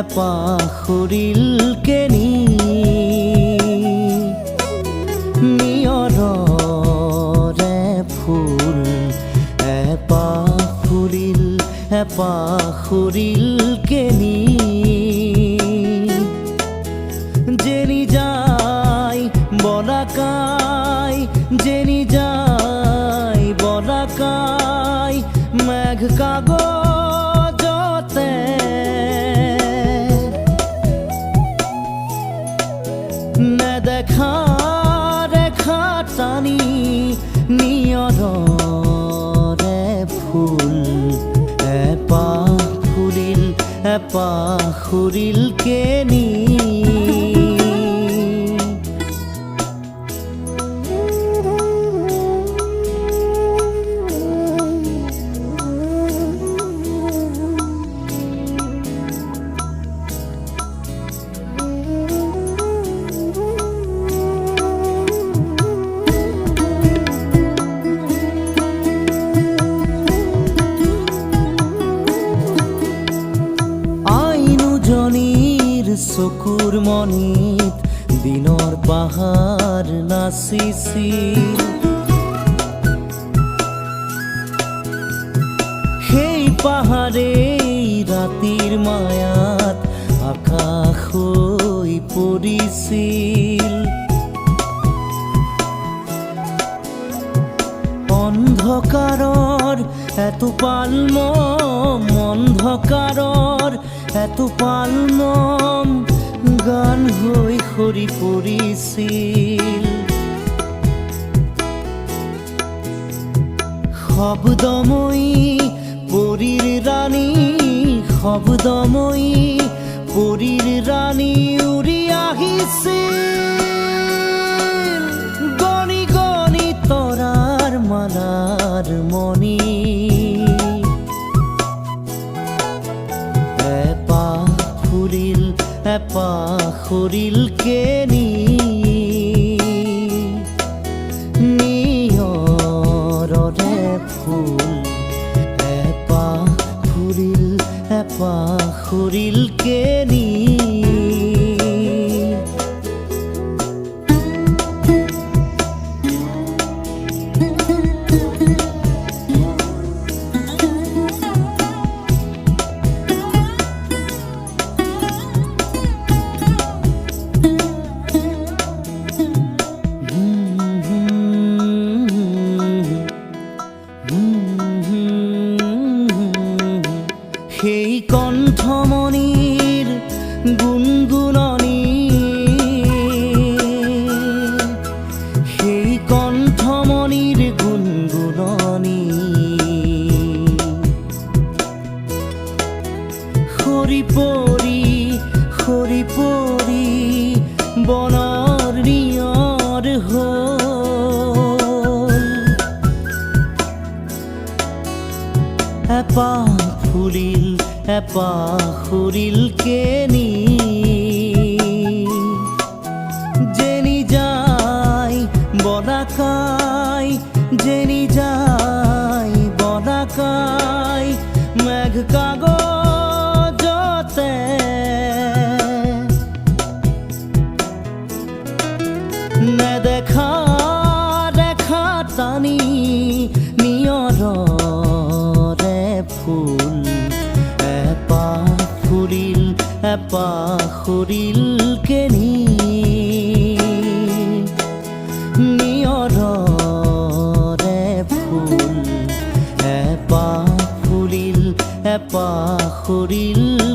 পাখৰিল কেনি নিয়ৰৰে ফুল পাখৰিল কেনি যেনি যায় বলাকাই যেনি যায় বলাকাই মেঘ কাগজতে নেদেখা ৰেখা টানি নিয়ৰৰে ফুল পাখৰিল কেনি চকুৰ মনিত দিনৰ পাহাৰ নাচিছিল সেই পাহাৰে ৰাতিৰ মায়াত আকাশ হৈ পৰিছিল অন্ধকাৰৰ এটোপাল মম অন্ধকাৰৰ এটোপাল মম গান হৈ সৰি পৰিছিল শব্দময়ী পৰীৰ ৰাণী শব্দময়ী পৰীৰ ৰাণী উৰি আহিছিল গণি গণি তৰাৰ মালাৰ মণি পাখৰিল কেনি নিয়ৰৰে ফুল পাখৰিল কেনি সেই কণ্ঠমণিৰ গুণগুণনি সেই কণ্ঠমণিৰ গুণগুণনি সৰি পৰি বনৰ নিয়ৰ হ'ল পাখৰিল কেনি যেনি যায় বলাকাই যেনি যায় বলাকাই মেঘ কাগজতে নেদেখা ৰেখা টানি নিয়ৰৰে ফুল পাখৰিল কেনি নিয়ৰৰে ফুল পাখৰিল